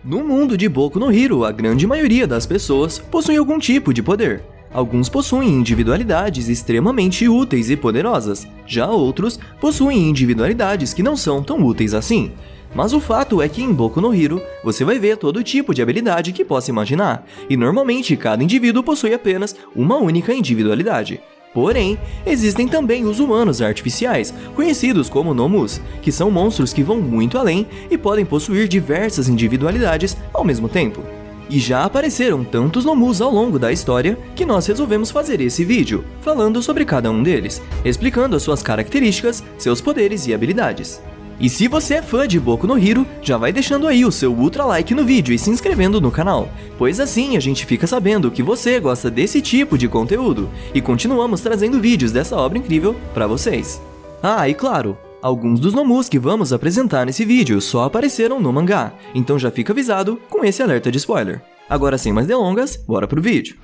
No mundo de Boku no Hero, a grande maioria das pessoas possui algum tipo de poder. Alguns possuem individualidades extremamente úteis e poderosas, já outros possuem individualidades que não são tão úteis assim. Mas o fato é que em Boku no Hero, você vai ver todo tipo de habilidade que possa imaginar, e normalmente cada indivíduo possui apenas uma única individualidade. Porém, existem também os humanos artificiais, conhecidos como Nomus, que são monstros que vão muito além e podem possuir diversas individualidades ao mesmo tempo. E já apareceram tantos Nomus ao longo da história que nós resolvemos fazer esse vídeo, falando sobre cada um deles, explicando as suas características, seus poderes e habilidades. E se você é fã de Boku no Hero, já vai deixando aí o seu ultra like no vídeo e se inscrevendo no canal, pois assim a gente fica sabendo que você gosta desse tipo de conteúdo, e continuamos trazendo vídeos dessa obra incrível pra vocês. Ah, e claro, alguns dos Nomus que vamos apresentar nesse vídeo só apareceram no mangá, então já fica avisado com esse alerta de spoiler. Agora sem mais delongas, bora pro vídeo!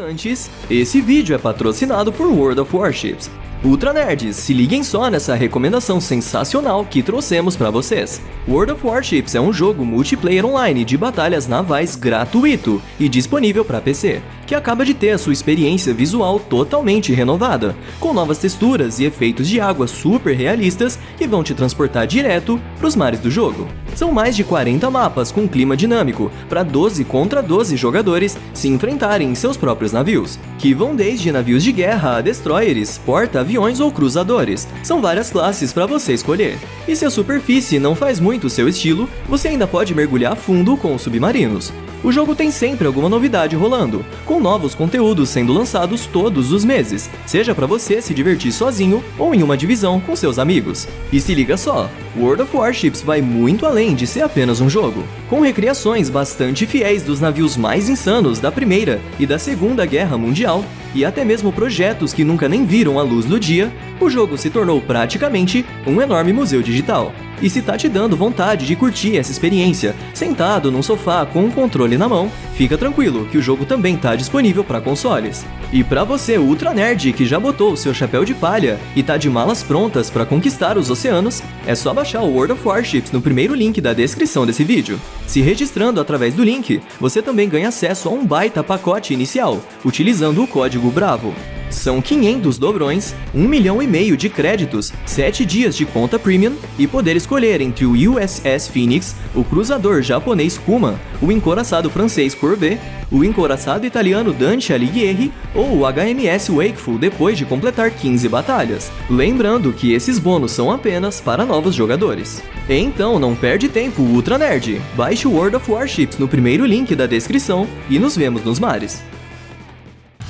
Antes, esse vídeo é patrocinado por World of Warships. Ultra Nerds, se liguem só nessa recomendação sensacional que trouxemos para vocês. World of Warships é um jogo multiplayer online de batalhas navais gratuito e disponível para PC, que acaba de ter a sua experiência visual totalmente renovada, com novas texturas e efeitos de água super realistas que vão te transportar direto para os mares do jogo. São mais de 40 mapas com clima dinâmico para 12 contra 12 jogadores se enfrentarem em seus próprios navios, que vão desde navios de guerra a destroyers, porta-aviões ou cruzadores. São várias classes para você escolher. E se a superfície não faz muito o seu estilo, você ainda pode mergulhar fundo com os submarinos. O jogo tem sempre alguma novidade rolando, com novos conteúdos sendo lançados todos os meses, seja para você se divertir sozinho ou em uma divisão com seus amigos. E se liga só, World of Warships vai muito além de ser apenas um jogo. Com recriações bastante fiéis dos navios mais insanos da Primeira e da Segunda Guerra Mundial, e até mesmo projetos que nunca nem viram a luz do dia, o jogo se tornou praticamente um enorme museu digital. E se tá te dando vontade de curtir essa experiência, sentado num sofá com um controle na mão, fica tranquilo que o jogo também tá disponível para consoles. E pra você ultra nerd que já botou o seu chapéu de palha e tá de malas prontas para conquistar os oceanos, é só baixar o World of Warships no primeiro link da descrição desse vídeo. Se registrando através do link, você também ganha acesso a um baita pacote inicial, utilizando o código BRAVO. São 500 dobrões, 1,5 milhão de créditos, 7 dias de conta premium e poder escolher entre o USS Phoenix, o cruzador japonês Kuma, o encouraçado francês Courbet, o encouraçado italiano Dante Alighieri ou o HMS Wakeful depois de completar 15 batalhas. Lembrando que esses bônus são apenas para novos jogadores. Então não perde tempo, Ultra Nerd! Baixe o World of Warships no primeiro link da descrição e nos vemos nos mares.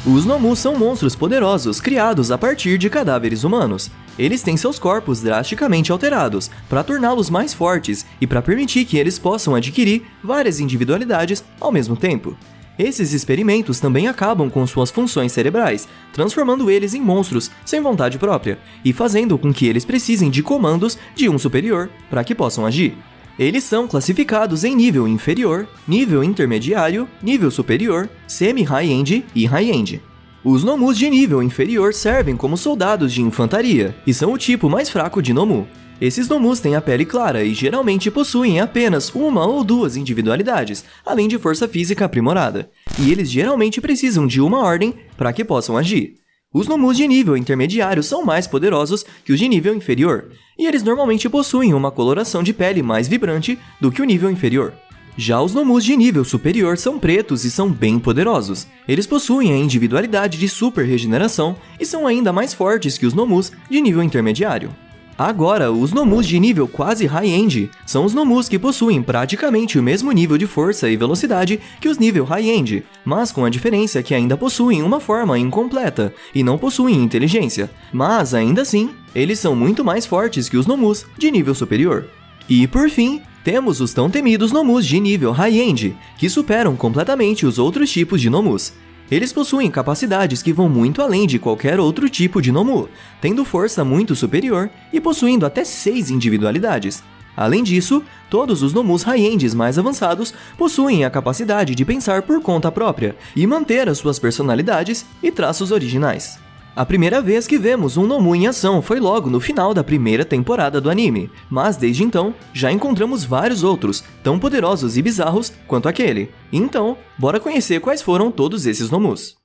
Os Nomus são monstros poderosos criados a partir de cadáveres humanos. Eles têm seus corpos drasticamente alterados para torná-los mais fortes e para permitir que eles possam adquirir várias individualidades ao mesmo tempo. Esses experimentos também acabam com suas funções cerebrais, transformando eles em monstros sem vontade própria e fazendo com que eles precisem de comandos de um superior para que possam agir. Eles são classificados em nível inferior, nível intermediário, nível superior, semi-high-end e high-end. Os Nomus de nível inferior servem como soldados de infantaria e são o tipo mais fraco de Nomu. Esses Nomus têm a pele clara e geralmente possuem apenas uma ou duas individualidades, além de força física aprimorada, e eles geralmente precisam de uma ordem para que possam agir. Os Nomus de nível intermediário são mais poderosos que os de nível inferior, e eles normalmente possuem uma coloração de pele mais vibrante do que o nível inferior. Já os Nomus de nível superior são pretos e são bem poderosos. Eles possuem a individualidade de super regeneração e são ainda mais fortes que os Nomus de nível intermediário. Agora, os Nomus de nível quase high-end são os Nomus que possuem praticamente o mesmo nível de força e velocidade que os nível high-end, mas com a diferença que ainda possuem uma forma incompleta e não possuem inteligência, mas ainda assim, eles são muito mais fortes que os Nomus de nível superior. E por fim, temos os tão temidos Nomus de nível high-end, que superam completamente os outros tipos de Nomus. Eles possuem capacidades que vão muito além de qualquer outro tipo de Nomu, tendo força muito superior e possuindo até 6 individualidades. Além disso, todos os Nomus high-ends mais avançados possuem a capacidade de pensar por conta própria e manter as suas personalidades e traços originais. A primeira vez que vemos um Nomu em ação foi logo no final da primeira temporada do anime, mas desde então já encontramos vários outros, tão poderosos e bizarros quanto aquele. Então, bora conhecer quais foram todos esses Nomus.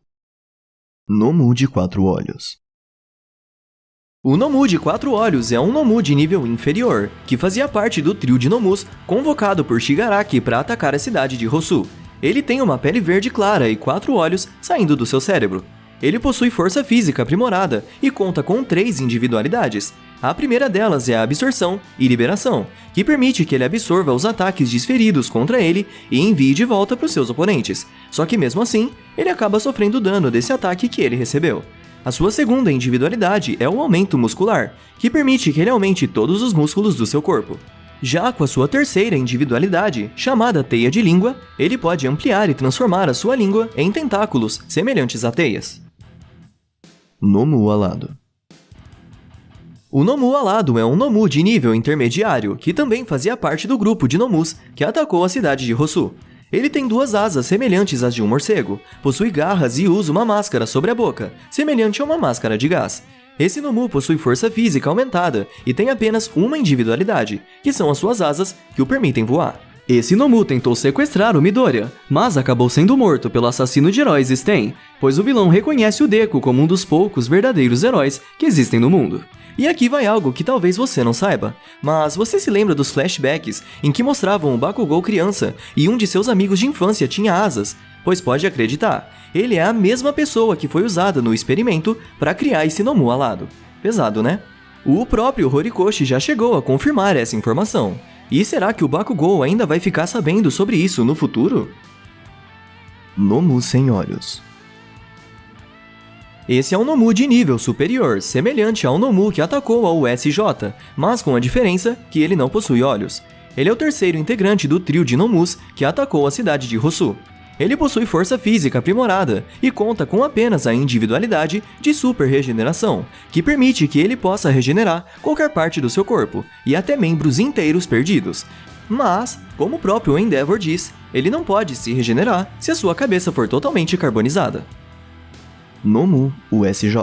Nomu de 4 olhos. O Nomu de 4 olhos é um Nomu de nível inferior, que fazia parte do trio de Nomus convocado por Shigaraki para atacar a cidade de Hosu. Ele tem uma pele verde clara e 4 olhos saindo do seu cérebro. Ele possui força física aprimorada e conta com 3 individualidades. A primeira delas é a absorção e liberação, que permite que ele absorva os ataques desferidos contra ele e envie de volta para os seus oponentes. Só que mesmo assim, ele acaba sofrendo dano desse ataque que ele recebeu. A sua segunda individualidade é o aumento muscular, que permite que ele aumente todos os músculos do seu corpo. Já com a sua terceira individualidade, chamada Teia de Língua, ele pode ampliar e transformar a sua língua em tentáculos semelhantes a teias. Nomu alado. O Nomu alado é um Nomu de nível intermediário, que também fazia parte do grupo de Nomus que atacou a cidade de Hosu. Ele tem 2 asas semelhantes às de um morcego, possui garras e usa uma máscara sobre a boca, semelhante a uma máscara de gás. Esse Nomu possui força física aumentada e tem apenas uma individualidade, que são as suas asas que o permitem voar. Esse Nomu tentou sequestrar o Midoriya, mas acabou sendo morto pelo assassino de heróis Sten, pois o vilão reconhece o Deku como um dos poucos verdadeiros heróis que existem no mundo. E aqui vai algo que talvez você não saiba, mas você se lembra dos flashbacks em que mostravam o Bakugou criança e um de seus amigos de infância tinha asas? Pois pode acreditar, ele é a mesma pessoa que foi usada no experimento para criar esse Nomu alado. Pesado, né? O próprio Horikoshi já chegou a confirmar essa informação. E será que o Bakugou ainda vai ficar sabendo sobre isso no futuro? Nomu sem olhos. Esse é um Nomu de nível superior, semelhante ao Nomu que atacou ao SJ, mas com a diferença que ele não possui olhos. Ele é o terceiro integrante do trio de Nomus que atacou a cidade de Hosu. Ele possui força física aprimorada e conta com apenas a individualidade de super regeneração, que permite que ele possa regenerar qualquer parte do seu corpo, e até membros inteiros perdidos. Mas, como o próprio Endeavor diz, ele não pode se regenerar se a sua cabeça for totalmente carbonizada. Nomu USJ.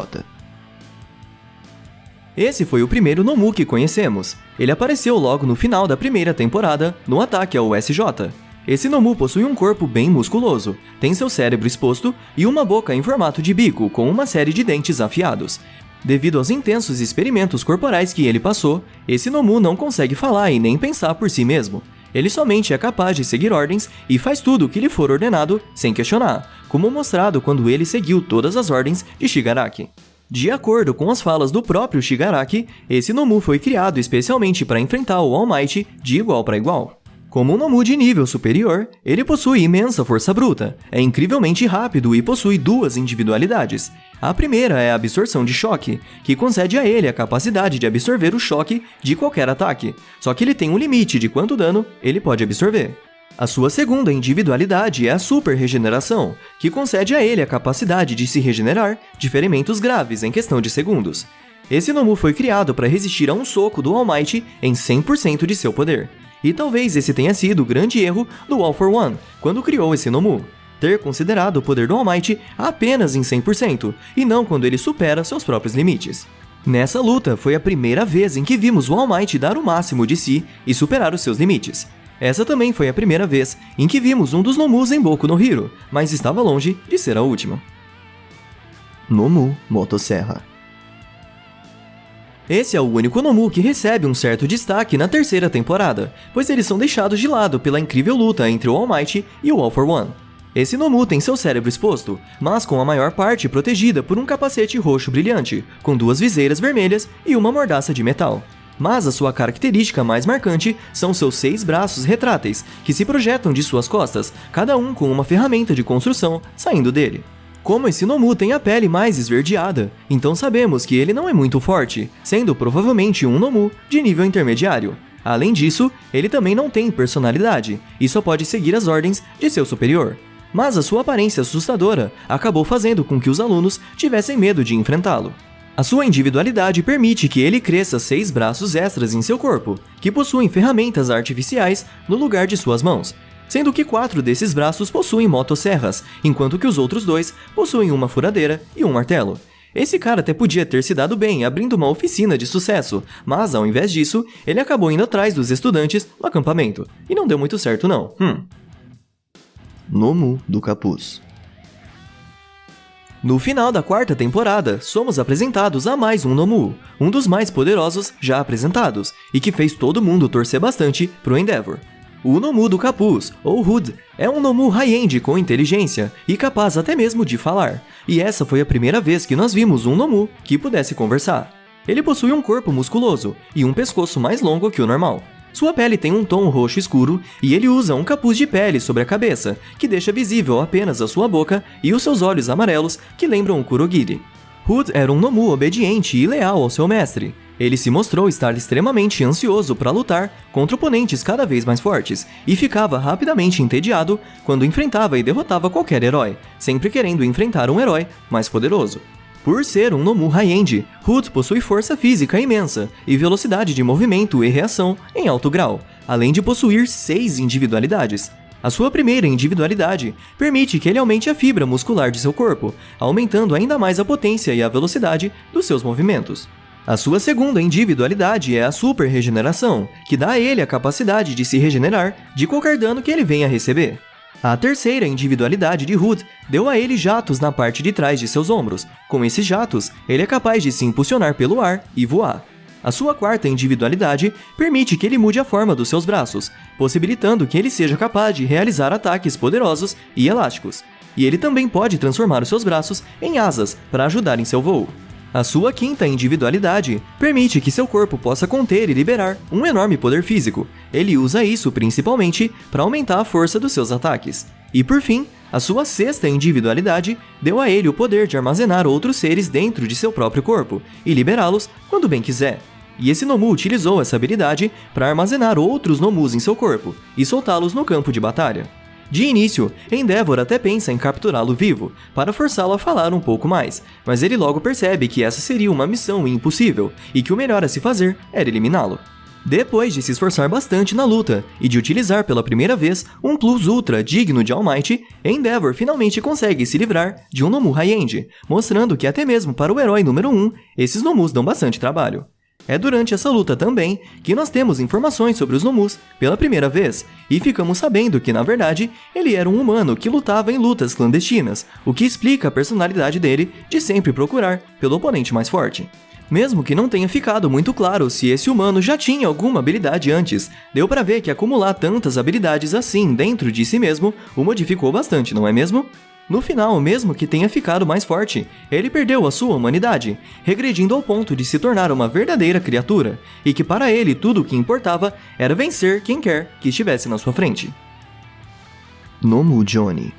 Esse foi o primeiro Nomu que conhecemos. Ele apareceu logo no final da primeira temporada, no ataque ao SJ. Esse Nomu possui um corpo bem musculoso, tem seu cérebro exposto e uma boca em formato de bico com uma série de dentes afiados. Devido aos intensos experimentos corporais que ele passou, esse Nomu não consegue falar e nem pensar por si mesmo. Ele somente é capaz de seguir ordens e faz tudo o que lhe for ordenado sem questionar, como mostrado quando ele seguiu todas as ordens de Shigaraki. De acordo com as falas do próprio Shigaraki, esse Nomu foi criado especialmente para enfrentar o All Might de igual para igual. Como um Nomu de nível superior, ele possui imensa força bruta, é incrivelmente rápido e possui 2 individualidades. A primeira é a absorção de choque, que concede a ele a capacidade de absorver o choque de qualquer ataque, só que ele tem um limite de quanto dano ele pode absorver. A sua segunda individualidade é a super regeneração, que concede a ele a capacidade de se regenerar de ferimentos graves em questão de segundos. Esse Nomu foi criado para resistir a um soco do All Might em 100% de seu poder. E talvez esse tenha sido o grande erro do All for One, quando criou esse Nomu. Ter considerado o poder do All Might apenas em 100%, e não quando ele supera seus próprios limites. Nessa luta, foi a primeira vez em que vimos o All Might dar o máximo de si e superar os seus limites. Essa também foi a primeira vez em que vimos um dos Nomus em Boku no Hero, mas estava longe de ser a última. Nomu Motosserra. Esse é o único Nomu que recebe um certo destaque na terceira temporada, pois eles são deixados de lado pela incrível luta entre o All Might e o All for One. Esse Nomu tem seu cérebro exposto, mas com a maior parte protegida por um capacete roxo brilhante, com 2 viseiras vermelhas e uma mordaça de metal. Mas a sua característica mais marcante são seus 6 braços retráteis, que se projetam de suas costas, cada um com uma ferramenta de construção saindo dele. Como esse Nomu tem a pele mais esverdeada, então sabemos que ele não é muito forte, sendo provavelmente um Nomu de nível intermediário. Além disso, ele também não tem personalidade, e só pode seguir as ordens de seu superior. Mas a sua aparência assustadora acabou fazendo com que os alunos tivessem medo de enfrentá-lo. A sua individualidade permite que ele cresça 6 braços extras em seu corpo, que possuem ferramentas artificiais no lugar de suas mãos, sendo que 4 desses braços possuem motosserras, enquanto que os outros 2 possuem uma furadeira e um martelo. Esse cara até podia ter se dado bem abrindo uma oficina de sucesso, mas ao invés disso, ele acabou indo atrás dos estudantes no acampamento. E não deu muito certo não. Nomu do Capuz. No final da 4ª temporada, somos apresentados a mais um Nomu, um dos mais poderosos já apresentados, e que fez todo mundo torcer bastante pro Endeavor. O Nomu do Capuz, ou Hood, é um Nomu high-end com inteligência e capaz até mesmo de falar, e essa foi a primeira vez que nós vimos um Nomu que pudesse conversar. Ele possui um corpo musculoso e um pescoço mais longo que o normal. Sua pele tem um tom roxo escuro e ele usa um capuz de pele sobre a cabeça, que deixa visível apenas a sua boca e os seus olhos amarelos que lembram o Kurogiri. Hood era um Nomu obediente e leal ao seu mestre. Ele se mostrou estar extremamente ansioso para lutar contra oponentes cada vez mais fortes e ficava rapidamente entediado quando enfrentava e derrotava qualquer herói, sempre querendo enfrentar um herói mais poderoso. Por ser um Nomu high-end, Hood possui força física imensa e velocidade de movimento e reação em alto grau, além de possuir 6 individualidades. A sua primeira individualidade permite que ele aumente a fibra muscular de seu corpo, aumentando ainda mais a potência e a velocidade dos seus movimentos. A sua segunda individualidade é a Super Regeneração, que dá a ele a capacidade de se regenerar de qualquer dano que ele venha a receber. A terceira individualidade de Hood deu a ele jatos na parte de trás de seus ombros. Com esses jatos, ele é capaz de se impulsionar pelo ar e voar. A sua 4ª individualidade permite que ele mude a forma dos seus braços, possibilitando que ele seja capaz de realizar ataques poderosos e elásticos. E ele também pode transformar os seus braços em asas para ajudar em seu voo. A sua 5ª individualidade permite que seu corpo possa conter e liberar um enorme poder físico. Ele usa isso principalmente para aumentar a força dos seus ataques. E por fim, a sua 6ª individualidade deu a ele o poder de armazenar outros seres dentro de seu próprio corpo e liberá-los quando bem quiser. E esse Nomu utilizou essa habilidade para armazenar outros Nomus em seu corpo e soltá-los no campo de batalha. De início, Endeavor até pensa em capturá-lo vivo, para forçá-lo a falar um pouco mais, mas ele logo percebe que essa seria uma missão impossível, e que o melhor a se fazer era eliminá-lo. Depois de se esforçar bastante na luta, e de utilizar pela primeira vez um Plus Ultra digno de All Might, Endeavor finalmente consegue se livrar de um Nomu high-end, mostrando que até mesmo para o herói número 1, esses Nomus dão bastante trabalho. É durante essa luta também que nós temos informações sobre os Nomus pela primeira vez, e ficamos sabendo que, na verdade, ele era um humano que lutava em lutas clandestinas, o que explica a personalidade dele de sempre procurar pelo oponente mais forte. Mesmo que não tenha ficado muito claro se esse humano já tinha alguma habilidade antes, deu pra ver que acumular tantas habilidades assim dentro de si mesmo o modificou bastante, não é mesmo? No final, mesmo que tenha ficado mais forte, ele perdeu a sua humanidade, regredindo ao ponto de se tornar uma verdadeira criatura, e que para ele tudo o que importava era vencer quem quer que estivesse na sua frente. Nomu Johnny.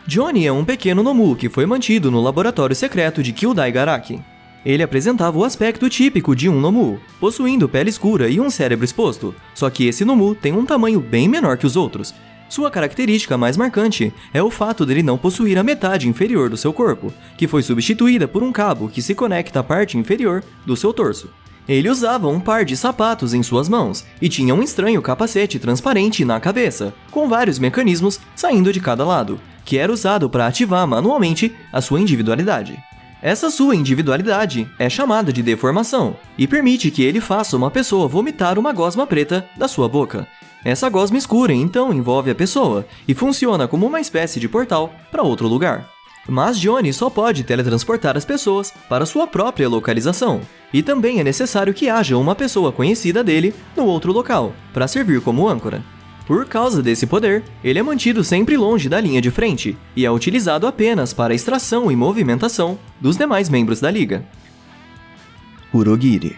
Johnny é um pequeno Nomu que foi mantido no laboratório secreto de Kyūdai Garaki. Ele apresentava o aspecto típico de um Nomu, possuindo pele escura e um cérebro exposto, só que esse Nomu tem um tamanho bem menor que os outros. Sua característica mais marcante é o fato dele não possuir a metade inferior do seu corpo, que foi substituída por um cabo que se conecta à parte inferior do seu torso. Ele usava um par de sapatos em suas mãos e tinha um estranho capacete transparente na cabeça, com vários mecanismos saindo de cada lado, que era usado para ativar manualmente a sua individualidade. Essa sua individualidade é chamada de deformação e permite que ele faça uma pessoa vomitar uma gosma preta da sua boca. Essa gosma escura então envolve a pessoa e funciona como uma espécie de portal para outro lugar. Mas Johnny só pode teletransportar as pessoas para sua própria localização, e também é necessário que haja uma pessoa conhecida dele no outro local, para servir como âncora. Por causa desse poder, ele é mantido sempre longe da linha de frente, e é utilizado apenas para a extração e movimentação dos demais membros da liga. Kurogiri.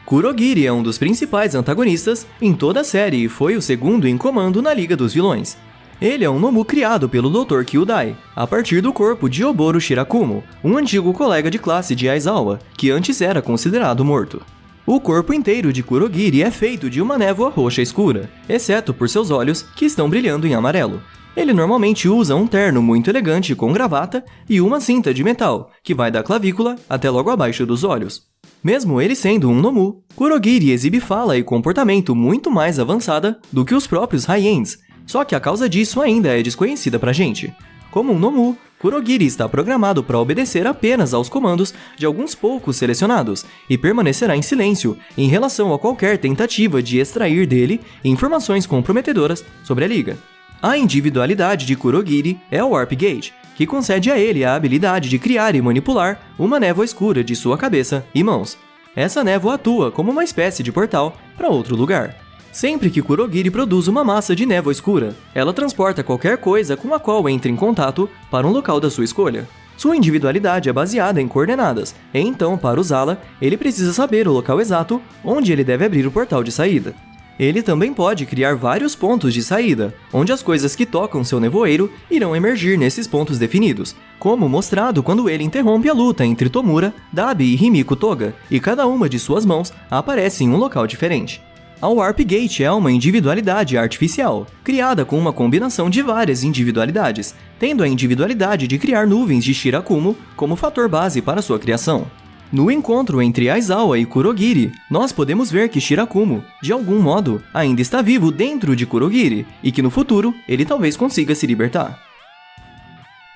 Kurogiri é um dos principais antagonistas em toda a série e foi o segundo em comando na Liga dos Vilões. Ele é um Nomu criado pelo Dr. Kyūdai, a partir do corpo de Oboro Shirakumo, um antigo colega de classe de Aizawa, que antes era considerado morto. O corpo inteiro de Kurogiri é feito de uma névoa roxa escura, exceto por seus olhos, que estão brilhando em amarelo. Ele normalmente usa um terno muito elegante com gravata e uma cinta de metal, que vai da clavícula até logo abaixo dos olhos. Mesmo ele sendo um Nomu, Kurogiri exibe fala e comportamento muito mais avançada do que os próprios high-ends, só que a causa disso ainda é desconhecida pra gente. Como um Nomu, Kurogiri está programado para obedecer apenas aos comandos de alguns poucos selecionados e permanecerá em silêncio em relação a qualquer tentativa de extrair dele informações comprometedoras sobre a Liga. A individualidade de Kurogiri é o Warp Gate, que concede a ele a habilidade de criar e manipular uma névoa escura de sua cabeça e mãos. Essa névoa atua como uma espécie de portal para outro lugar. Sempre que Kurogiri produz uma massa de névoa escura, ela transporta qualquer coisa com a qual entre em contato para um local da sua escolha. Sua individualidade é baseada em coordenadas, e então, para usá-la, ele precisa saber o local exato onde ele deve abrir o portal de saída. Ele também pode criar vários pontos de saída, onde as coisas que tocam seu nevoeiro irão emergir nesses pontos definidos, como mostrado quando ele interrompe a luta entre Tomura, Dabi e Himiko Toga, e cada uma de suas mãos aparece em um local diferente. A Warp Gate é uma individualidade artificial, criada com uma combinação de várias individualidades, tendo a individualidade de criar nuvens de Shirakumo como fator base para sua criação. No encontro entre Aizawa e Kurogiri, nós podemos ver que Shirakumo, de algum modo, ainda está vivo dentro de Kurogiri, e que no futuro ele talvez consiga se libertar.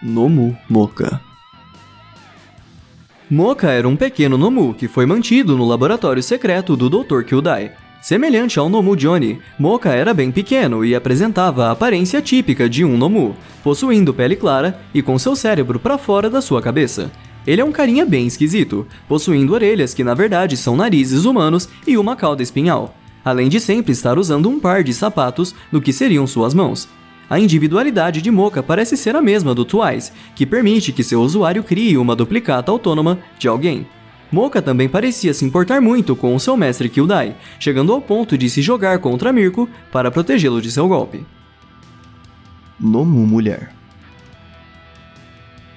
Nomu Moka. Moka era um pequeno Nomu que foi mantido no laboratório secreto do Dr. Kyūdai. Semelhante ao Nomu Johnny, Moka era bem pequeno e apresentava a aparência típica de um Nomu, possuindo pele clara e com seu cérebro para fora da sua cabeça. Ele é um carinha bem esquisito, possuindo orelhas que na verdade são narizes humanos e uma cauda espinhal, além de sempre estar usando um par de sapatos no que seriam suas mãos. A individualidade de Moka parece ser a mesma do Twice, que permite que seu usuário crie uma duplicata autônoma de alguém. Moka também parecia se importar muito com o seu mestre Kyūdai, chegando ao ponto de se jogar contra Mirko para protegê-lo de seu golpe. Nomu Mulher.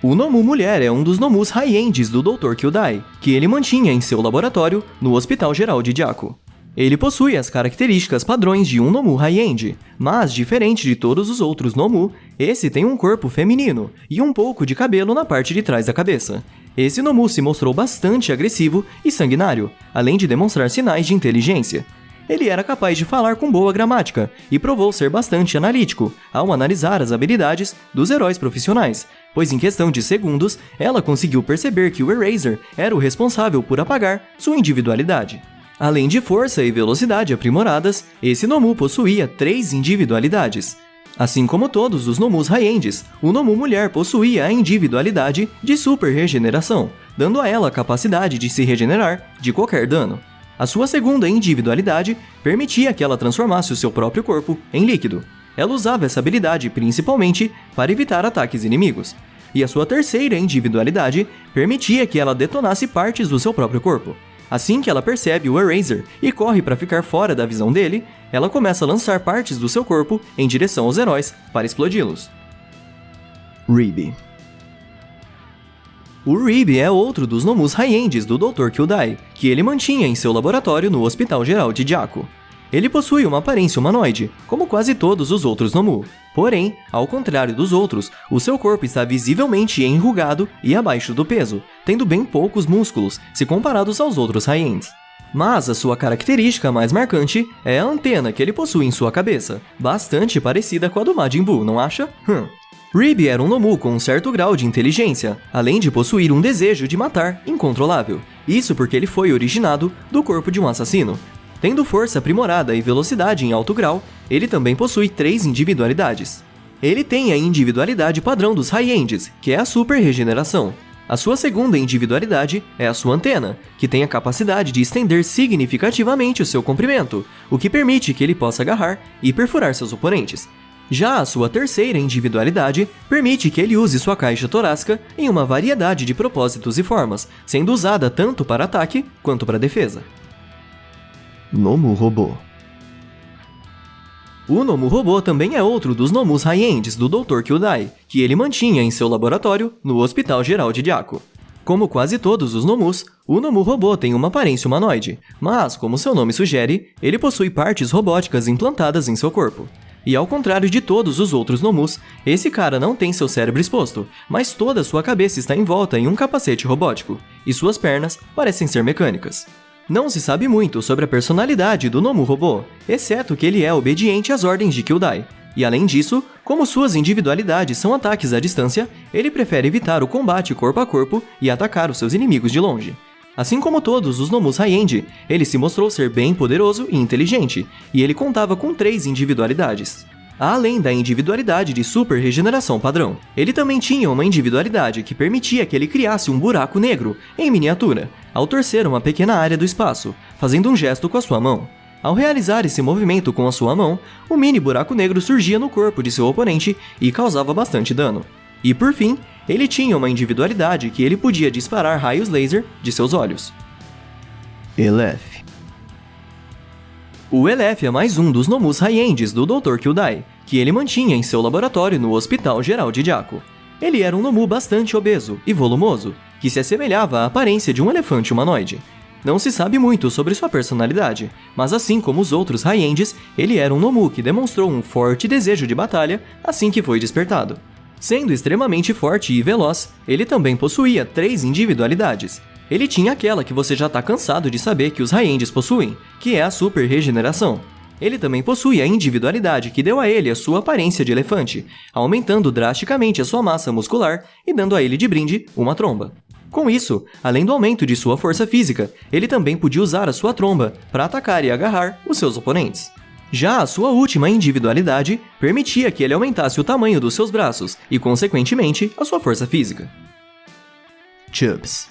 O Nomu Mulher é um dos Nomus High-Ends do Dr. Kyūdai, que ele mantinha em seu laboratório no Hospital Geral de Jaco. Ele possui as características padrões de um Nomu High-End, mas, diferente de todos os outros Nomu, esse tem um corpo feminino e um pouco de cabelo na parte de trás da cabeça. Esse Nomu se mostrou bastante agressivo e sanguinário, além de demonstrar sinais de inteligência. Ele era capaz de falar com boa gramática e provou ser bastante analítico ao analisar as habilidades dos heróis profissionais, pois em questão de segundos, ela conseguiu perceber que o Eraser era o responsável por apagar sua individualidade. Além de força e velocidade aprimoradas, esse Nomu possuía 3 individualidades. Assim como todos os Nomus High-Ends, o Nomu Mulher possuía a individualidade de Super Regeneração, dando a ela a capacidade de se regenerar de qualquer dano. A sua segunda individualidade permitia que ela transformasse o seu próprio corpo em líquido. Ela usava essa habilidade principalmente para evitar ataques inimigos. E a sua terceira individualidade permitia que ela detonasse partes do seu próprio corpo. Assim que ela percebe o Eraser e corre para ficar fora da visão dele, ela começa a lançar partes do seu corpo em direção aos heróis para explodi-los. Ribi. O Ribi é outro dos Nomus High-Ends do Dr. Kyūdai, que ele mantinha em seu laboratório no Hospital Geral de Jaco. Ele possui uma aparência humanoide, como quase todos os outros Nomu. Porém, ao contrário dos outros, o seu corpo está visivelmente enrugado e abaixo do peso, tendo bem poucos músculos se comparados aos outros High-Ends. Mas a sua característica mais marcante é a antena que ele possui em sua cabeça, bastante parecida com a do Majin Buu, não acha? Ribi era um Nomu com um certo grau de inteligência, além de possuir um desejo de matar incontrolável. Isso porque ele foi originado do corpo de um assassino. Tendo força aprimorada e velocidade em alto grau, ele também possui 3 individualidades. Ele tem a individualidade padrão dos High-Ends, que é a Super Regeneração. A sua segunda individualidade é a sua antena, que tem a capacidade de estender significativamente o seu comprimento, o que permite que ele possa agarrar e perfurar seus oponentes. Já a sua terceira individualidade permite que ele use sua caixa torácica em uma variedade de propósitos e formas, sendo usada tanto para ataque quanto para defesa. Nomu Robô. O Nomu Robô também é outro dos Nomus High-Ends do Dr. Kyūdai, que ele mantinha em seu laboratório no Hospital Geral de Jaco. Como quase todos os Nomus, o Nomu Robô tem uma aparência humanoide, mas, como seu nome sugere, ele possui partes robóticas implantadas em seu corpo. E ao contrário de todos os outros Nomus, esse cara não tem seu cérebro exposto, mas toda sua cabeça está envolta em um capacete robótico, e suas pernas parecem ser mecânicas. Não se sabe muito sobre a personalidade do Nomu Robô, exceto que ele é obediente às ordens de Kyūdai. E além disso, como suas individualidades são ataques à distância, ele prefere evitar o combate corpo a corpo e atacar os seus inimigos de longe. Assim como todos os Nomus High-End, ele se mostrou ser bem poderoso e inteligente, e ele contava com 3 individualidades. Além da individualidade de super regeneração padrão, ele também tinha uma individualidade que permitia que ele criasse um buraco negro, em miniatura, ao torcer uma pequena área do espaço, fazendo um gesto com a sua mão. Ao realizar esse movimento com a sua mão, o mini buraco negro surgia no corpo de seu oponente e causava bastante dano. E por fim, ele tinha uma individualidade que ele podia disparar raios laser de seus olhos. Elef. O Elef é mais um dos Nomus High-Ends do Dr. Kyūdai, que ele mantinha em seu laboratório no Hospital Geral de Jakku. Ele era um Nomu bastante obeso e volumoso, que se assemelhava à aparência de um elefante humanoide. Não se sabe muito sobre sua personalidade, mas assim como os outros High-Ends, ele era um Nomu que demonstrou um forte desejo de batalha assim que foi despertado. Sendo extremamente forte e veloz, ele também possuía 3 individualidades. Ele tinha aquela que você já está cansado de saber que os High-Ends possuem, que é a Super Regeneração. Ele também possui a individualidade que deu a ele a sua aparência de elefante, aumentando drasticamente a sua massa muscular e dando a ele de brinde uma tromba. Com isso, além do aumento de sua força física, ele também podia usar a sua tromba para atacar e agarrar os seus oponentes. Já a sua última individualidade permitia que ele aumentasse o tamanho dos seus braços e, consequentemente, a sua força física. Chubs.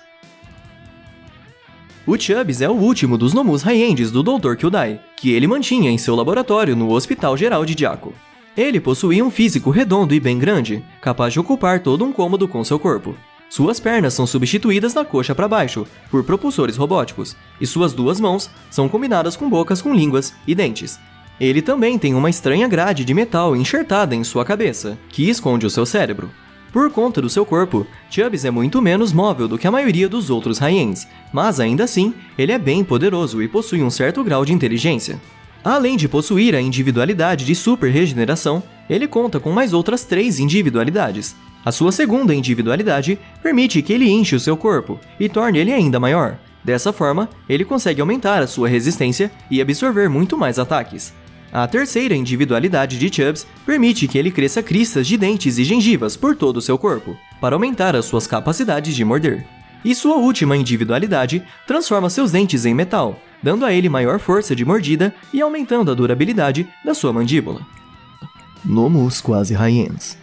O Chubs é o último dos Nomus High-Ends do Dr. Kyūdai, que ele mantinha em seu laboratório no Hospital Geral de Jakku. Ele possuía um físico redondo e bem grande, capaz de ocupar todo um cômodo com seu corpo. Suas pernas são substituídas da coxa para baixo por propulsores robóticos, e suas 2 mãos são combinadas com bocas com línguas e dentes. Ele também tem uma estranha grade de metal enxertada em sua cabeça, que esconde o seu cérebro. Por conta do seu corpo, Chubs é muito menos móvel do que a maioria dos outros High-Ends, mas ainda assim, ele é bem poderoso e possui um certo grau de inteligência. Além de possuir a individualidade de super regeneração, ele conta com mais outras 3 individualidades. A sua segunda individualidade permite que ele enche o seu corpo e torne ele ainda maior. Dessa forma, ele consegue aumentar a sua resistência e absorver muito mais ataques. A terceira individualidade de Chubs permite que ele cresça cristas de dentes e gengivas por todo o seu corpo, para aumentar as suas capacidades de morder. E sua última individualidade transforma seus dentes em metal, dando a ele maior força de mordida e aumentando a durabilidade da sua mandíbula. Nomus quase High-Ends.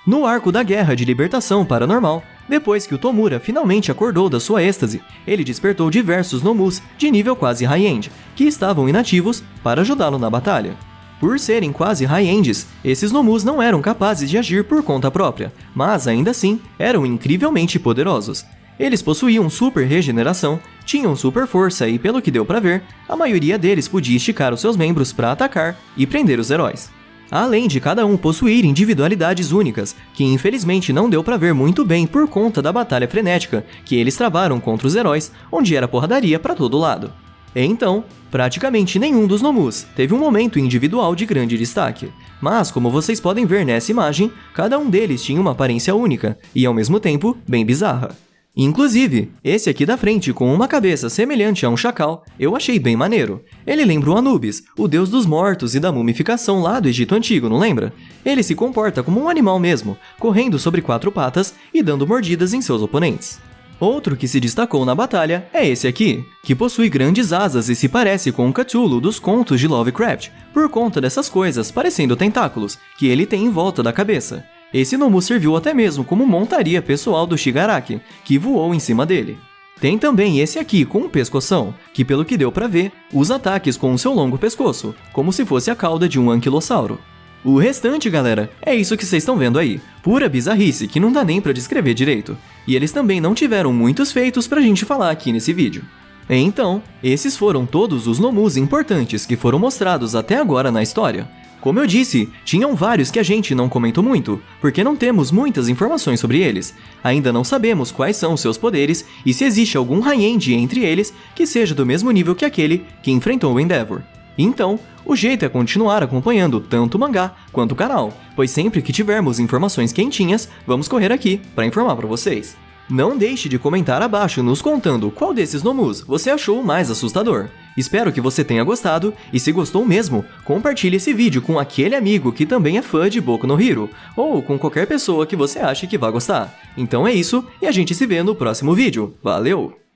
No arco da Guerra de Libertação Paranormal, depois que o Tomura finalmente acordou da sua êxtase, ele despertou diversos Nomus de nível quase High-End, que estavam inativos para ajudá-lo na batalha. Por serem quase High-Ends, esses Nomus não eram capazes de agir por conta própria, mas ainda assim eram incrivelmente poderosos. Eles possuíam super regeneração, tinham super força e, pelo que deu pra ver, a maioria deles podia esticar os seus membros para atacar e prender os heróis. Além de cada um possuir individualidades únicas, que infelizmente não deu pra ver muito bem por conta da batalha frenética que eles travaram contra os heróis, onde era porradaria pra todo lado. Então, praticamente nenhum dos Nomus teve um momento individual de grande destaque, mas como vocês podem ver nessa imagem, cada um deles tinha uma aparência única e ao mesmo tempo bem bizarra. Inclusive, esse aqui da frente com uma cabeça semelhante a um chacal, eu achei bem maneiro. Ele lembra o Anubis, o deus dos mortos e da mumificação lá do Egito Antigo, não lembra? Ele se comporta como um animal mesmo, correndo sobre 4 patas e dando mordidas em seus oponentes. Outro que se destacou na batalha é esse aqui, que possui grandes asas e se parece com o Cthulhu dos contos de Lovecraft, por conta dessas coisas parecendo tentáculos que ele tem em volta da cabeça. Esse Nomu serviu até mesmo como montaria pessoal do Shigaraki, que voou em cima dele. Tem também esse aqui com um pescoção, que pelo que deu pra ver, usa ataques com o seu longo pescoço, como se fosse a cauda de um anquilossauro. O restante, galera, é isso que vocês estão vendo aí, pura bizarrice que não dá nem pra descrever direito. E eles também não tiveram muitos feitos pra gente falar aqui nesse vídeo. Então, esses foram todos os Nomus importantes que foram mostrados até agora na história. Como eu disse, tinham vários que a gente não comentou muito, porque não temos muitas informações sobre eles. Ainda não sabemos quais são seus poderes e se existe algum High-End entre eles que seja do mesmo nível que aquele que enfrentou o Endeavor. Então, o jeito é continuar acompanhando tanto o mangá quanto o canal, pois sempre que tivermos informações quentinhas, vamos correr aqui para informar para vocês. Não deixe de comentar abaixo nos contando qual desses Nomus você achou o mais assustador. Espero que você tenha gostado, e se gostou mesmo, compartilhe esse vídeo com aquele amigo que também é fã de Boku no Hero, ou com qualquer pessoa que você ache que vai gostar. Então é isso, e a gente se vê no próximo vídeo. Valeu!